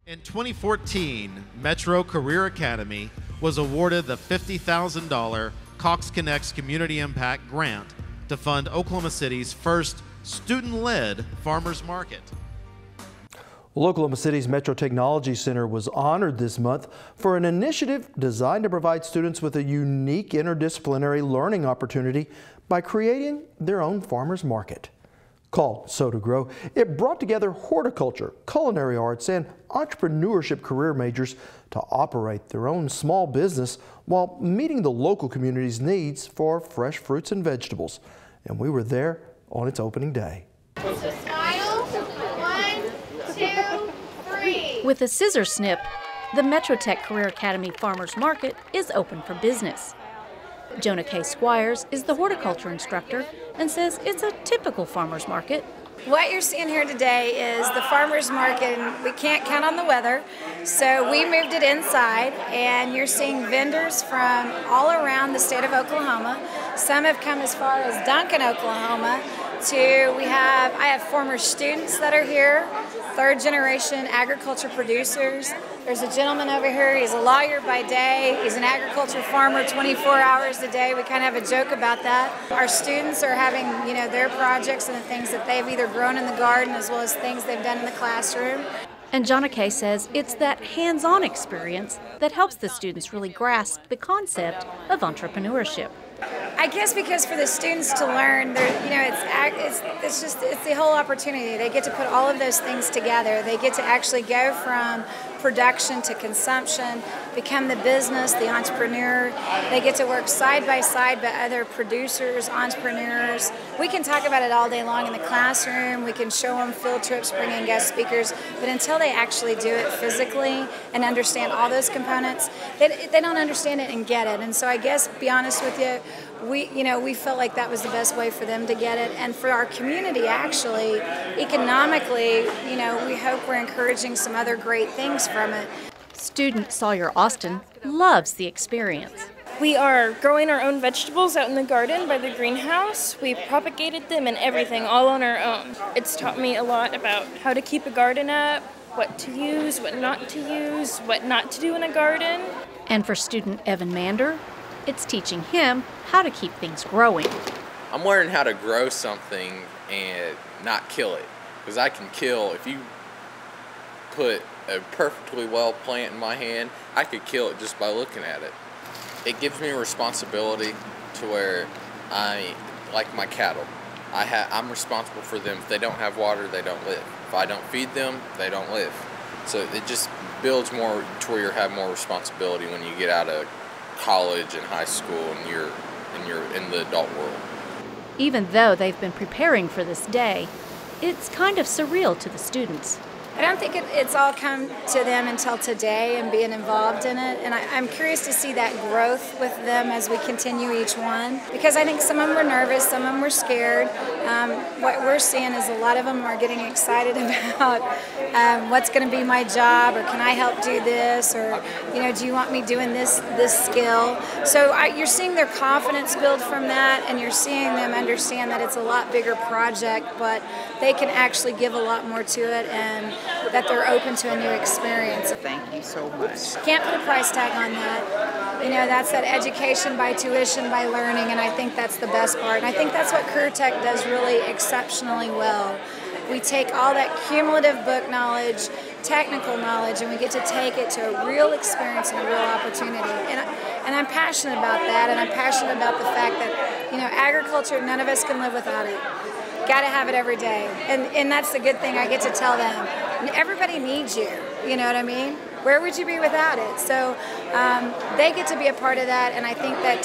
In 2014, Metro Career Academy was awarded the $50,000 Cox Connects Community Impact Grant to fund Oklahoma City's first student-led farmers market. Well, Oklahoma City's Metro Technology Center was honored this month for an initiative designed to provide students with a unique interdisciplinary learning opportunity by creating their own farmers market. Called So to Grow, it brought together horticulture, culinary arts, and entrepreneurship career majors to operate their own small business while meeting the local community's needs for fresh fruits and vegetables. And we were there on its opening day. So smile, 1, 2, 3. With a scissor snip, the Metro Tech Career Academy Farmers Market is open for business. Jonah K. Squires is the horticulture instructor and says it's a typical farmers market. What you're seeing here today is the farmers market, and we can't count on the weather, so we moved it inside, and you're seeing vendors from all around the state of Oklahoma. Some have come as far as Duncan, Oklahoma, I have former students that are here, third generation agriculture producers. There's a gentleman over here, he's a lawyer by day, he's an agriculture farmer 24 hours a day. We kind of have a joke about that. Our students are having, their projects and the things that they've either grown in the garden as well as things they've done in the classroom. And Jonah K. says it's that hands-on experience that helps the students really grasp the concept of entrepreneurship. I guess because for the students to learn, it's the whole opportunity. They get to put all of those things together. They get to actually go from production to consumption, become the business, the entrepreneur. They get to work side by side with other producers, entrepreneurs. We can talk about it all day long in the classroom. We can show them field trips, bring in guest speakers, but until they actually do it physically and understand all those components, they don't understand it and get it. And so I guess, be honest with you, we felt like that was the best way for them to get it, and for our community, actually, economically, we hope we're encouraging some other great things from it. Student Sawyer Austin loves the experience. We are growing our own vegetables out in the garden by the greenhouse. We propagated them and everything all on our own. It's taught me a lot about how to keep a garden up, what to use, what not to use, what not to do in a garden. And for student Evan Mander, it's teaching him how to keep things growing. I'm learning how to grow something and not kill it. Because I can kill, if you put a perfectly well plant in my hand, I could kill it just by looking at it. It gives me a responsibility to where like my cattle, I'm responsible for them. If they don't have water, they don't live. If I don't feed them, they don't live. So it just builds more to where you have more responsibility when you get out of college and high school and you're in the adult world. Even though they've been preparing for this day, it's kind of surreal to the students. I don't think it's all come to them until today and being involved in it, and I'm curious to see that growth with them as we continue each one, because I think some of them were nervous, some of them were scared. What we're seeing is a lot of them are getting excited about what's going to be my job, or can I help do this, or do you want me doing this skill? So you're seeing their confidence build from that, and you're seeing them understand that it's a lot bigger project, but they can actually give a lot more to it, and that they're open to a new experience. Thank you so much. Can't put a price tag on that. That's that education by tuition, by learning, and I think that's the best part. And I think that's what Career Tech does really exceptionally well. We take all that cumulative book knowledge, technical knowledge, and we get to take it to a real experience and a real opportunity. And I'm passionate about that, and I'm passionate about the fact that, agriculture, none of us can live without it. Got to have it every day, and that's the good thing I get to tell them. Everybody needs you, you know what I mean? Where would you be without it? So they get to be a part of that, and I think that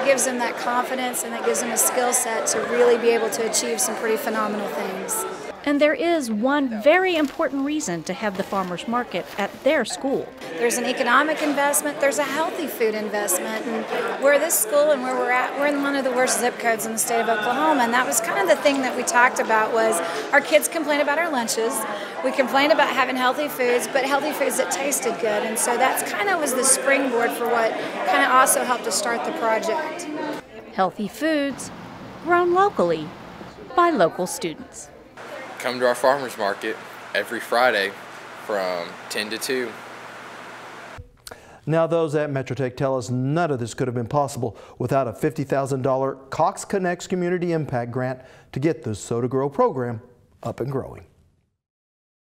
gives them that confidence, and that gives them a skill set to really be able to achieve some pretty phenomenal things. And there is one very important reason to have the farmers market at their school. There's an economic investment, there's a healthy food investment, and where this school and where we're at, we're in one of the worst zip codes in the state of Oklahoma, and that was kind of the thing that we talked about was our kids complain about our lunches, we complain about having healthy foods, but healthy foods that tasted good, and so that's kind of was the springboard for what kind of also helped us start the project. Healthy foods grown locally by local students. Come to our farmers market every Friday from 10 to 2. Now, those at Metro Tech tell us none of this could have been possible without a $50,000 Cox Connects Community Impact Grant to get the Sow to Grow program up and growing.